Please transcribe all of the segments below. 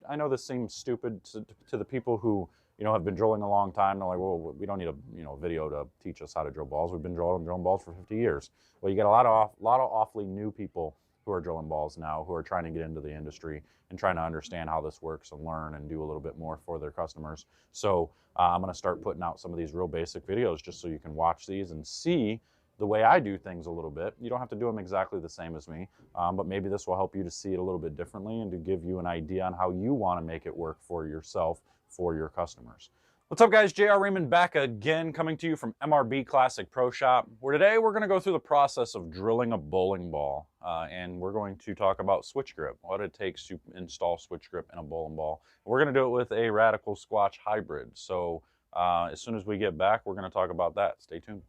I know this seems stupid to the people who, you know, have been drilling a long time. They're like, well, we don't need a, you know, video to teach us how to drill balls. We've been drilling balls for 50 years. Well, you get a lot of awfully new people who are drilling balls now, who are trying to get into the industry and trying to understand how this works and learn and do a little bit more for their customers. So I'm going to start putting out some of these real basic videos just so you can watch these and see the way I do things a little bit. You don't have to do them exactly the same as me, but maybe this will help you to see it a little bit differently and to give you an idea on how you want to make it work for yourself, for your customers. What's up, guys? JR Raymond back again, coming to you from MRB Classic Pro Shop, where today we're going to go through the process of drilling a bowling ball, and we're going to talk about switch grip, what it takes to install switch grip in a bowling ball. We're going to do it with a Radical Squatch Hybrid, so as soon as we get back, we're going to talk about that. Stay tuned.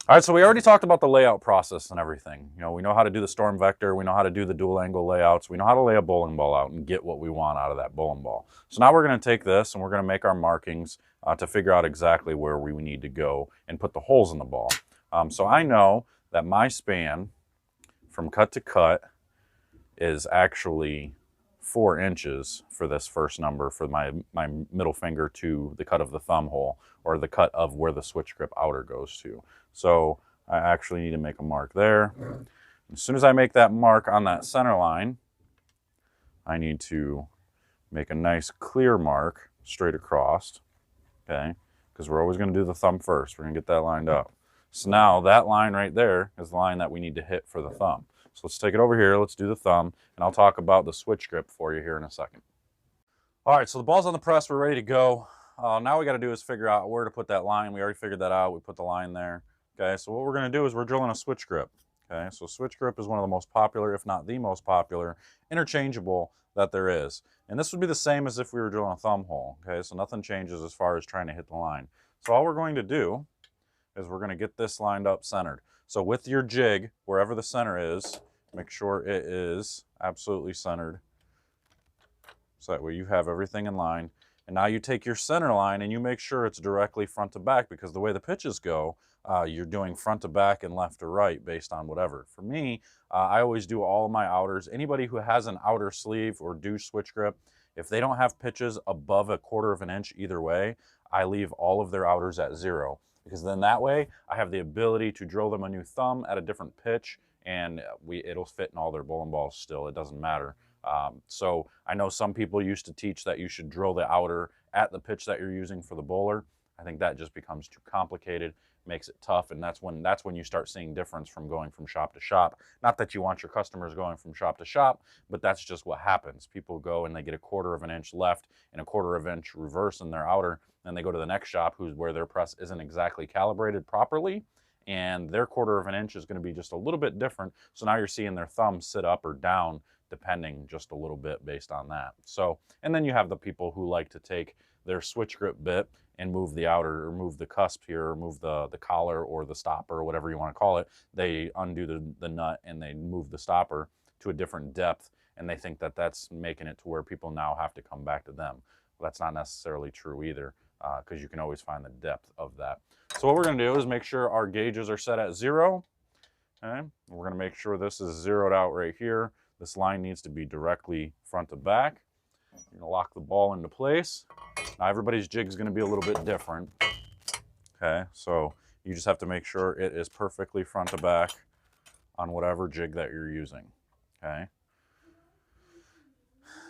All right, so we already talked about the layout process and everything. You know, we know how to do the storm vector, we know how to do the dual angle layouts, we know how to lay a bowling ball out and get what we want out of that bowling ball. So now we're going to take this and we're going to make our markings to figure out exactly where we need to go and put the holes in the ball. So I know that my span from cut to cut is actually 4 inches for this first number, for my middle finger to the cut of the thumb hole, or the cut of where the switch grip outer goes to. So I actually need to make a mark there. As soon as I make that mark on that center line, I need to make a nice clear mark straight across, okay? Because we're always going to do the thumb first. We're going to get that lined up. So now that line right there is the line that we need to hit for the thumb. So let's take it over here, let's do the thumb, and I'll talk about the switch grip for you here in a second. All right, so the ball's on the press, we're ready to go. Now we got to do is figure out where to put that line. We already figured that out, we put the line there. Okay, so what we're going to do is we're drilling a switch grip. Okay, so switch grip is one of the most popular, if not the most popular, interchangeable that there is. And this would be the same as if we were drilling a thumb hole. Okay, so nothing changes as far as trying to hit the line. So all we're going to do is we're going to get this lined up centered. So with your jig, wherever the center is, make sure it is absolutely centered. So that way you have everything in line. And now you take your center line and you make sure it's directly front to back, because the way the pitches go, you're doing front to back and left to right based on whatever. For me, I always do all of my outers. Anybody who has an outer sleeve or do switch grip, if they don't have pitches above 1/4 inch either way, I leave all of their outers at 0. Because then that way I have the ability to drill them a new thumb at a different pitch, and it'll fit in all their bowling balls still. It doesn't matter. So I know some people used to teach that you should drill the outer at the pitch that you're using for the bowler. I think that just becomes too complicated, makes it tough, and that's when you start seeing difference from going from shop to shop. Not that you want your customers going from shop to shop, but that's just what happens. People go and they get 1/4 inch left and 1/4 inch reverse in their outer, and they go to the next shop where their press isn't exactly calibrated properly, and their 1/4 inch is going to be just a little bit different. So now you're seeing their thumb sit up or down, depending just a little bit based on that. So, and then you have the people who like to take their switch grip bit and move the outer, or move the cusp here, or move the collar or the stopper, or whatever you want to call it. They undo the nut and they move the stopper to a different depth, and they think that that's making it to where people now have to come back to them. Well, that's not necessarily true either, because you can always find the depth of that. So what we're going to do is make sure our gauges are set at 0. Okay? We're going to make sure this is zeroed out right here. This line needs to be directly front to back. You're going to lock the ball into place. Now everybody's jig is going to be a little bit different. Okay, so you just have to make sure it is perfectly front to back on whatever jig that you're using. Okay.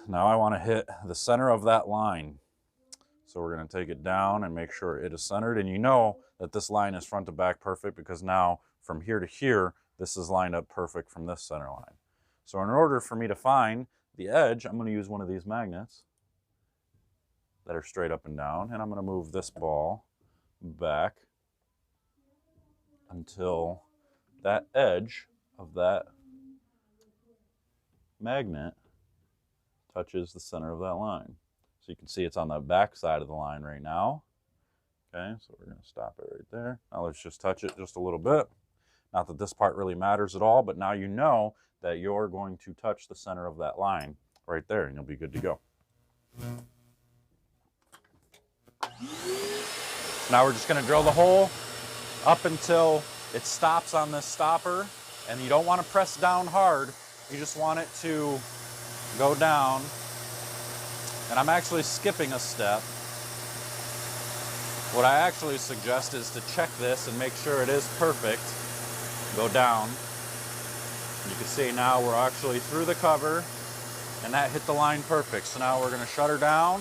Now I want to hit the center of that line. So we're going to take it down and make sure it is centered. And you know that this line is front to back perfect, because now from here to here, this is lined up perfect from this center line. So in order for me to find the edge, I'm going to use one of these magnets that are straight up and down, and I'm going to move this ball back until that edge of that magnet touches the center of that line. So you can see it's on the back side of the line right now. Okay, so we're going to stop it right there. Now let's just touch it just a little bit. Not that this part really matters at all, but now you know that you're going to touch the center of that line right there, and you'll be good to go. Now we're just going to drill the hole up until it stops on this stopper, and you don't want to press down hard. You just want it to go down. And I'm actually skipping a step. What I actually suggest is to check this and make sure it is perfect. Go down. You can see now we're actually through the cover, and that hit the line perfect. So now we're going to shut her down.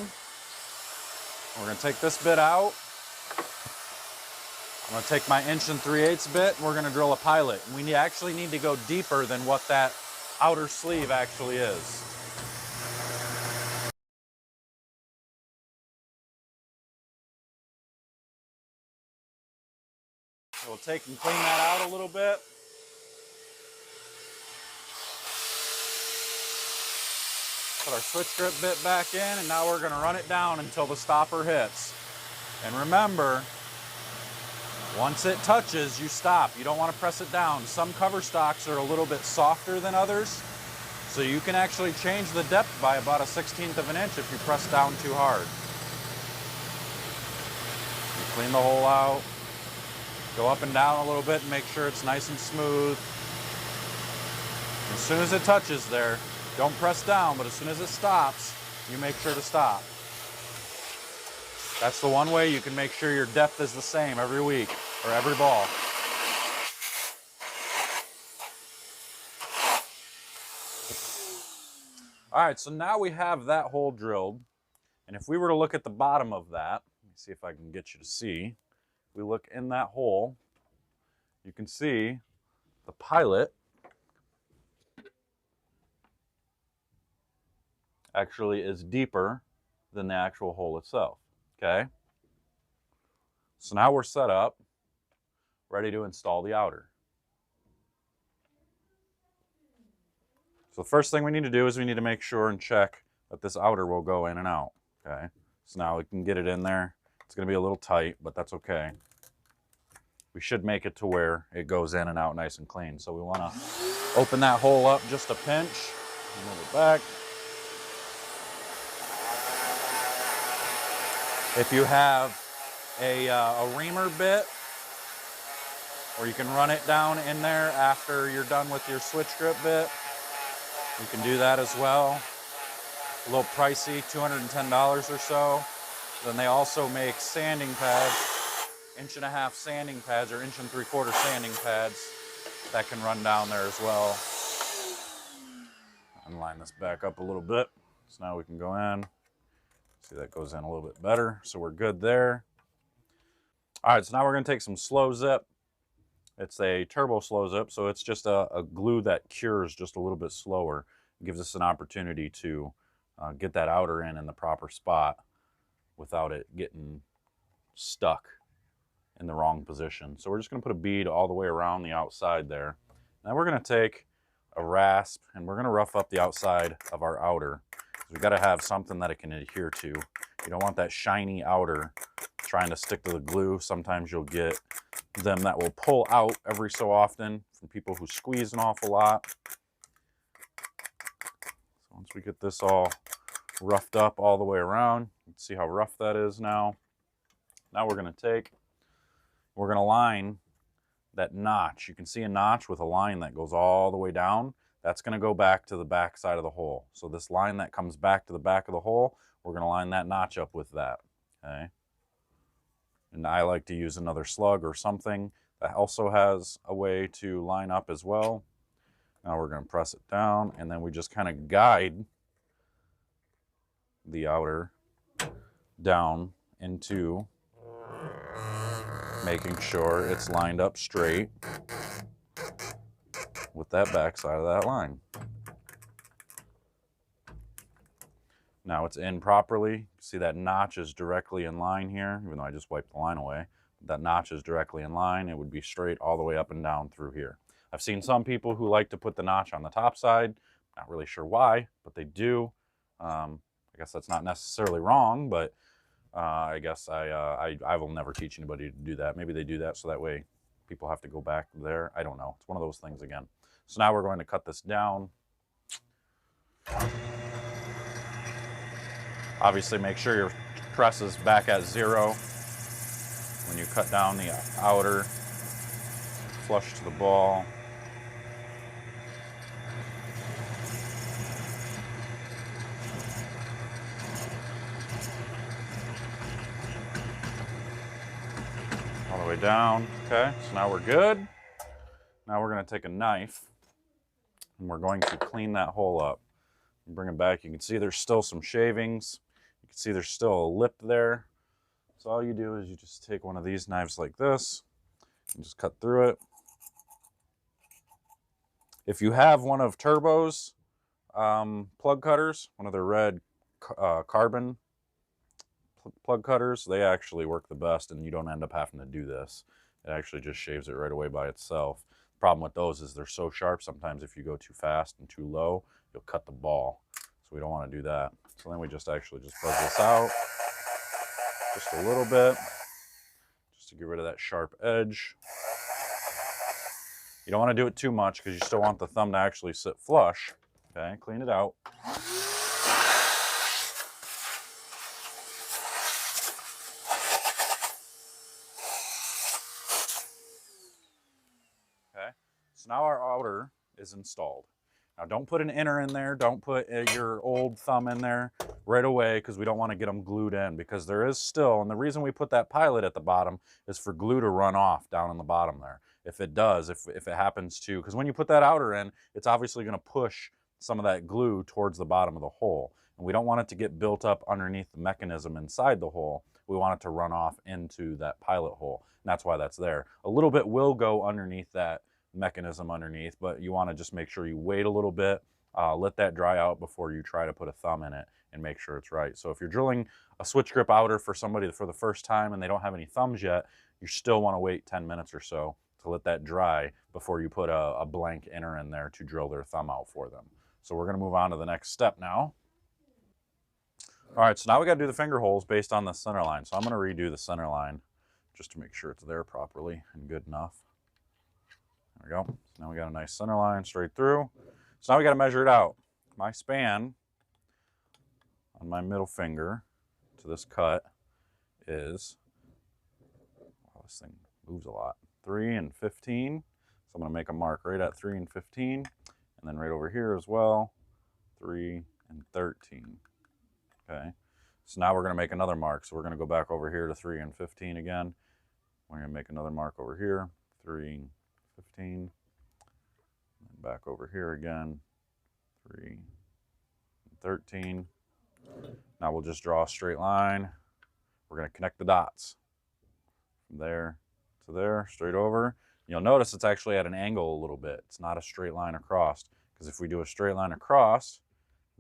We're going to take this bit out. I'm going to take my 1 3/8 bit, and we're going to drill a pilot. And we actually need to go deeper than what that outer sleeve actually is. We'll take and clean that out a little bit. Put our switch grip bit back in, and now we're going to run it down until the stopper hits. And remember, once it touches, you stop. You don't want to press it down. Some cover stocks are a little bit softer than others, so you can actually change the depth by about 1/16 of an inch if you press down too hard. You clean the hole out. Go up and down a little bit and make sure it's nice and smooth. As soon as it touches there, don't press down, but as soon as it stops, you make sure to stop. That's the one way you can make sure your depth is the same every week or every ball. All right, so now we have that hole drilled. And if we were to look at the bottom of that, let me see if I can get you to see. We look in that hole, you can see the pilot actually is deeper than the actual hole itself, okay? So now we're set up, ready to install the outer. So the first thing we need to do is we need to make sure and check that this outer will go in and out, okay? So now we can get it in there. It's going to be a little tight, but that's okay. We should make it to where it goes in and out nice and clean. So we want to open that hole up just a pinch, move it back. If you have a reamer bit, or you can run it down in there after you're done with your switch grip bit, you can do that as well. A little pricey, $210 or so. Then they also make sanding pads, 1.5" sanding pads or 1 3/4" sanding pads that can run down there as well. And line this back up a little bit. So now we can go in. See, that goes in a little bit better. So we're good there. All right, so now we're going to take some slow zip. It's a turbo slow zip, so it's just a glue that cures just a little bit slower. It gives us an opportunity to get that outer in the proper spot without it getting stuck in the wrong position. So we're just going to put a bead all the way around the outside there. Now we're going to take a rasp and we're going to rough up the outside of our outer. We've got to have something that it can adhere to. You don't want that shiny outer trying to stick to the glue. Sometimes you'll get them that will pull out every so often from people who squeeze an awful lot. So once we get this all roughed up all the way around, you can see how rough that is now. Now we're going to line that notch. You can see a notch with a line that goes all the way down. That's going to go back to the back side of the hole. So this line that comes back to the back of the hole, we're going to line that notch up with that, okay? And I like to use another slug or something that also has a way to line up as well. Now we're going to press it down, and then we just kind of guide the outer down into making sure it's lined up straight with that back side of that line. Now it's in properly. See that notch is directly in line here, even though I just wiped the line away. That notch is directly in line. It would be straight all the way up and down through here. I've seen some people who like to put the notch on the top side. Not really sure why, but they do. I guess that's not necessarily wrong, but I guess I will never teach anybody to do that. Maybe they do that so that way people have to go back there. I don't know. It's one of those things again. So now we're going to cut this down. Obviously make sure your press is back at 0. when you cut down the outer, flush to the ball. All the way down. Okay, so now we're good. Now we're going to take a knife and we're going to clean that hole up and bring it back. You can see there's still some shavings. You can see there's still a lip there. So all you do is you just take one of these knives like this and just cut through it. If you have one of Turbo's plug cutters, one of their red carbon plug cutters, they actually work the best and you don't end up having to do this. It actually just shaves it right away by itself. The problem with those is they're so sharp, sometimes if you go too fast and too low, you'll cut the ball. So we don't want to do that. So then we just buzz this out just a little bit, just to get rid of that sharp edge. You don't want to do it too much because you still want the thumb to actually sit flush. Okay, clean it out. Okay, so now our outer is installed. Now don't put an inner in there, don't put your old thumb in there right away because we don't want to get them glued in, because there is still, and the reason we put that pilot at the bottom is for glue to run off down in the bottom there. If it does, if it happens to, because when you put that outer in, it's obviously going to push some of that glue towards the bottom of the hole. And we don't want it to get built up underneath the mechanism inside the hole. We want it to run off into that pilot hole. And that's why that's there. A little bit will go underneath that mechanism underneath, but you want to just make sure you wait a little bit, let that dry out before you try to put a thumb in it and make sure it's right. So if you're drilling a switch grip outer for somebody for the first time and they don't have any thumbs yet, you still want to wait 10 minutes or so to let that dry before you put a blank inner in there to drill their thumb out for them. So we're going to move on to the next step now. All right, so now we got to do the finger holes based on the center line. So I'm going to redo the center line just to make sure it's there properly and good enough. There we go. So now we got a nice center line straight through. So now we got to measure it out. My span on my middle finger to this cut is, wow, this thing moves a lot, 3 and 15. So I'm going to make a mark right at 3 and 15. And then right over here as well, 3 and 13. Okay. So now we're going to make another mark. So we're going to go back over here to 3 and 15 again. We're going to make another mark over here, 3, 15. And back over here again, 3 and 13. Now we'll just draw a straight line. We're going to connect the dots from there to there, straight over. You'll notice it's actually at an angle a little bit. It's not a straight line across, because if we do a straight line across,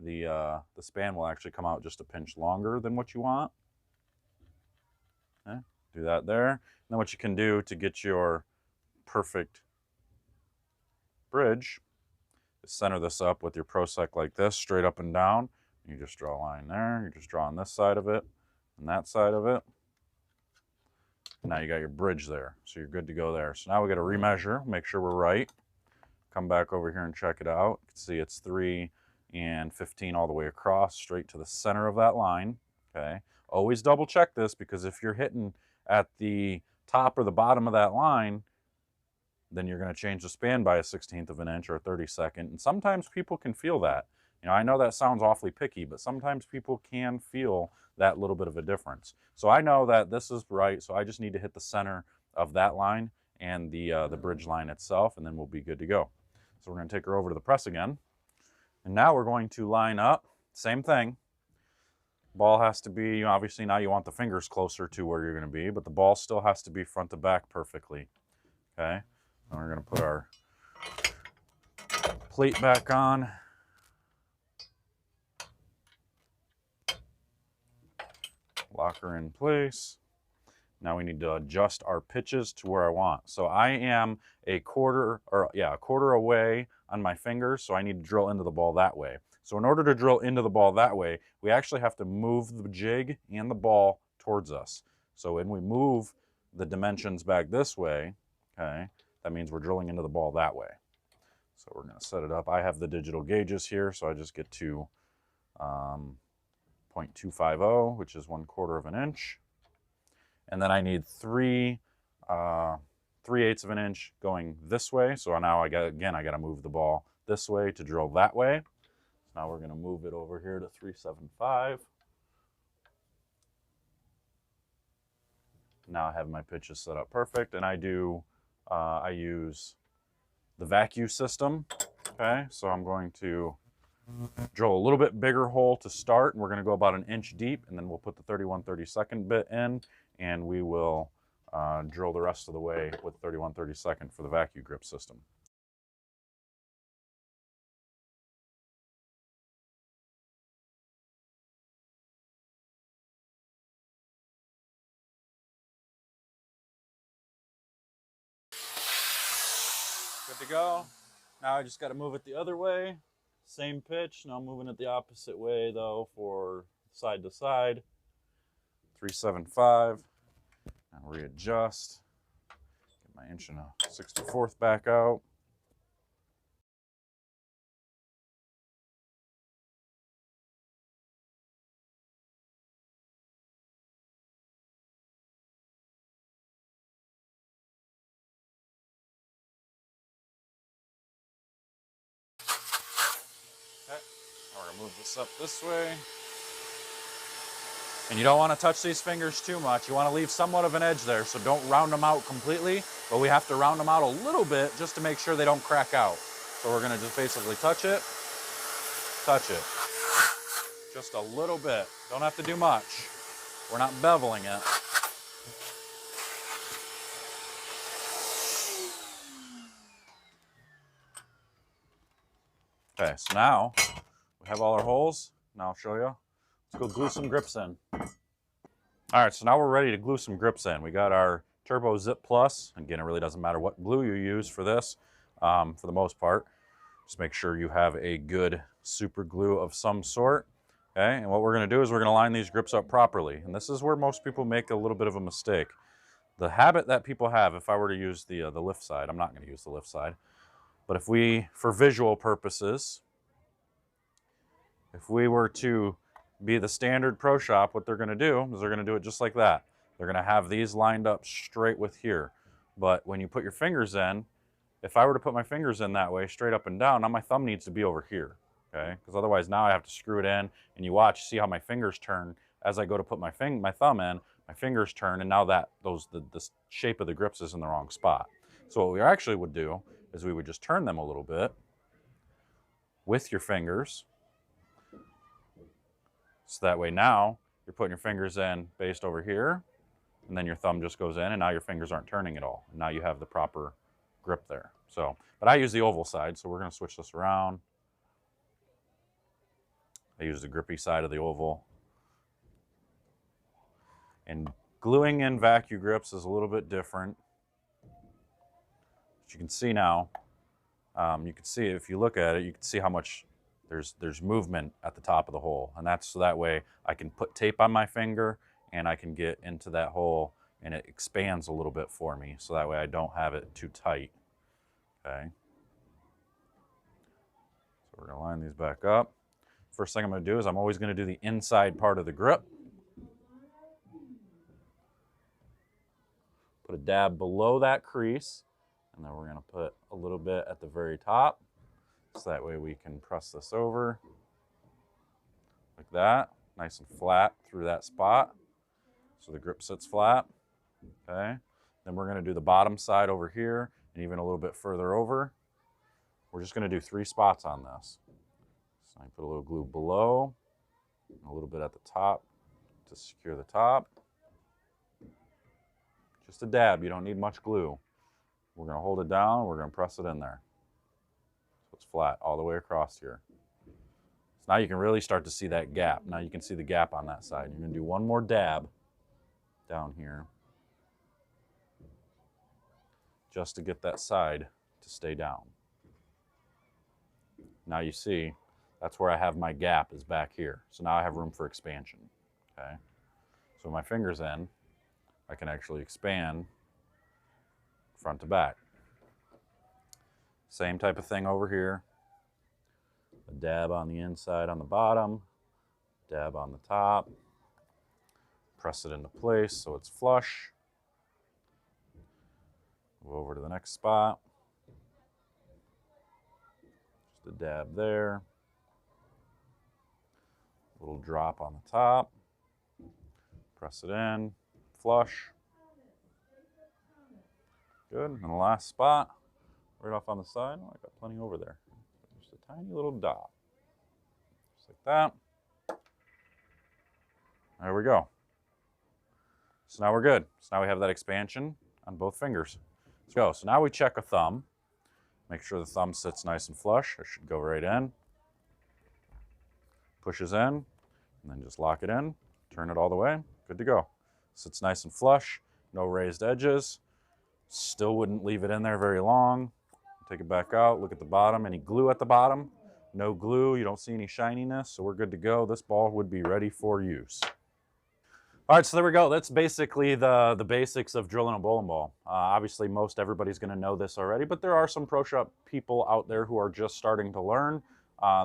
the span will actually come out just a pinch longer than what you want. Okay, do that there. And then what you can do to get your perfect bridge is center this up with your ProSec like this, straight up and down. You just draw a line there. You're just drawing this side of it and that side of it. Now you got your bridge there, so you're good to go there. So now we got to remeasure, make sure we're right. Come back over here and check it out. You can see it's 3 and 15 all the way across, straight to the center of that line. Okay. Always double check this, because if you're hitting at the top or the bottom of that line, then you're going to change the span by a 1/16 of an inch or a 32nd. And sometimes people can feel that. You know, I know that sounds awfully picky, but sometimes people can feel that little bit of a difference. So I know that this is right, so I just need to hit the center of that line and the bridge line itself, and then we'll be good to go. So we're going to take her over to the press again. And now we're going to line up, same thing. Ball has to be, obviously now you want the fingers closer to where you're going to be, but the ball still has to be front to back perfectly. Okay, and we're going to put our plate back on. Lock her in place. Now we need to adjust our pitches to where I want. So I am a quarter away on my fingers, so I need to drill into the ball that way. So in order to drill into the ball that way, we actually have to move the jig and the ball towards us. So when we move the dimensions back this way, okay, that means we're drilling into the ball that way. So we're going to set it up. I have the digital gauges here, so I just get to 0.250, which is 1/4 of an inch. And then I need 3/8 of an inch going this way. So now I got to move the ball this way to drill that way. So now we're going to move it over here to 3/75. Now I have my pitches set up perfect, and I use the vacuum system. Okay, so I'm going to drill a little bit bigger hole to start, and we're going to go about 1 inch deep, and then we'll put the 31/32 bit in, and we will drill the rest of the way with 31/32 for the vacuum grip system. Good to go. Now I just got to move it the other way. Same pitch. Now I'm moving it the opposite way though for side to side. 3/75. Now readjust. Get my 1 1/64 back out. Okay. Now we're going to move this up this way. And you don't want to touch these fingers too much. You want to leave somewhat of an edge there, so don't round them out completely, but we have to round them out a little bit just to make sure they don't crack out. So we're going to just basically touch it, just a little bit. Don't have to do much. We're not beveling it. Okay, so now we have all our holes. Now I'll show you. Let's go glue some grips in. All right, so now we're ready to glue some grips in. We got our Turbo Zip Plus. Again, it really doesn't matter what glue you use for this, for the most part. Just make sure you have a good super glue of some sort. Okay, and what we're gonna do is we're gonna line these grips up properly. And this is where most people make a little bit of a mistake. The habit that people have, if I were to use the lift side, I'm not gonna use the lift side, but if we, for visual purposes, if we were to be the standard pro shop, what they're going to do is they're going to do it just like that. They're going to have these lined up straight with here. But when you put your fingers in, if I were to put my fingers in that way, straight up and down, now my thumb needs to be over here, okay? Because otherwise now I have to screw it in, and you watch, see how my fingers turn as I go to put my thumb in, my fingers turn, and now the shape of the grips is in the wrong spot. So what we actually would do is we would just turn them a little bit with your fingers. So that way now you're putting your fingers in based over here, and then your thumb just goes in, and now your fingers aren't turning at all. And now you have the proper grip there. So, but I use the oval side, so we're going to switch this around. I use the grippy side of the oval. And gluing in vacuum grips is a little bit different. As you can see now, you can see if you look at it, you can see how much there's movement at the top of the hole, and that's so that way I can put tape on my finger and I can get into that hole and it expands a little bit for me, so that way I don't have it too tight. Okay, so we're gonna line these back up. First thing I'm gonna do is I'm always gonna do the inside part of the grip. Put a dab below that crease, and then we're gonna put a little bit at the very top. So that way we can press this over like that, nice and flat through that spot. So the grip sits flat, okay? Then we're gonna do the bottom side over here and even a little bit further over. We're just gonna do 3 spots on this. So I put a little glue below, and a little bit at the top to secure the top. Just a dab, you don't need much glue. We're gonna hold it down, we're gonna press it in there. It's flat all the way across here. So now you can really start to see that gap. Now you can see the gap on that side. You're going to do one more dab down here just to get that side to stay down. Now you see that's where I have my gap, is back here. So now I have room for expansion. Okay. So with my fingers in, I can actually expand front to back. Same type of thing over here. A dab on the inside on the bottom, dab on the top, Press it into place so it's flush. Go over to the next spot. Just a dab there. A little drop on the top. Press it in, flush. Good, and the last spot, right off on the side. Oh, I got plenty over there. Just a tiny little dot. Just like that. There we go. So now we're good. So now we have that expansion on both fingers. Let's go. So now we check a thumb. Make sure the thumb sits nice and flush. It should go right in. Pushes in, and then just lock it in. Turn it all the way. Good to go. Sits nice and flush. No raised edges. Still wouldn't leave it in there very long. Take it back out. Look at the bottom. Any glue at the bottom? No glue. You don't see any shininess, so we're good to go. This ball would be ready for use. All right, so there we go. That's basically the basics of drilling a bowling ball. Obviously, most everybody's going to know this already, but there are some pro shop people out there who are just starting to learn.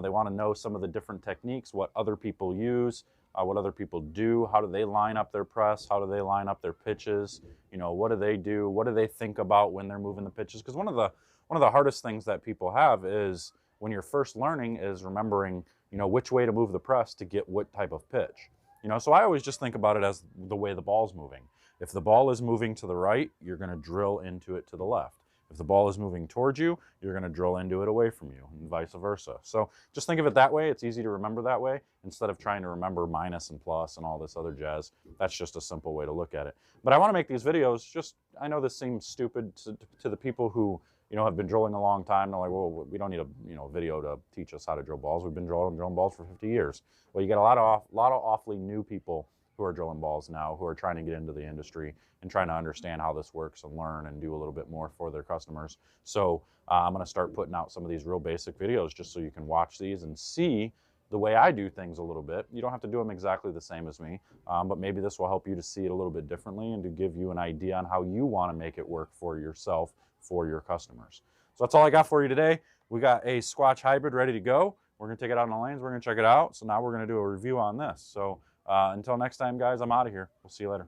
They want to know some of the different techniques, what other people use, what other people do, how do they line up their press, how do they line up their pitches, you know, what do they do, what do they think about when they're moving the pitches? Because one of the hardest things that people have is when you're first learning is remembering, you know, which way to move the press to get what type of pitch. You know, so I always just think about it as the way the ball's moving. If the ball is moving to the right, you're going to drill into it to the left. If the ball is moving towards you, you're going to drill into it away from you, and vice versa. So just think of it that way. It's easy to remember that way instead of trying to remember minus and plus and all this other jazz. That's just a simple way to look at it. But I want to make these videos just, I know this seems stupid to the people who, you know, have been drilling a long time. They're like, well, we don't need a, you know, video to teach us how to drill balls. We've been drilling balls for 50 years. Well, you get a lot of awfully new people who are drilling balls now, who are trying to get into the industry and trying to understand how this works and learn and do a little bit more for their customers. So I'm going to start putting out some of these real basic videos just so you can watch these and see the way I do things a little bit. You don't have to do them exactly the same as me, but maybe this will help you to see it a little bit differently and to give you an idea on how you want to make it work for yourself, for your customers. So that's all I got for you today. We got a Squatch Hybrid ready to go. We're going to take it out on the lanes. We're going to check it out. So now we're going to do a review on this. So until next time, guys, I'm out of here. We'll see you later.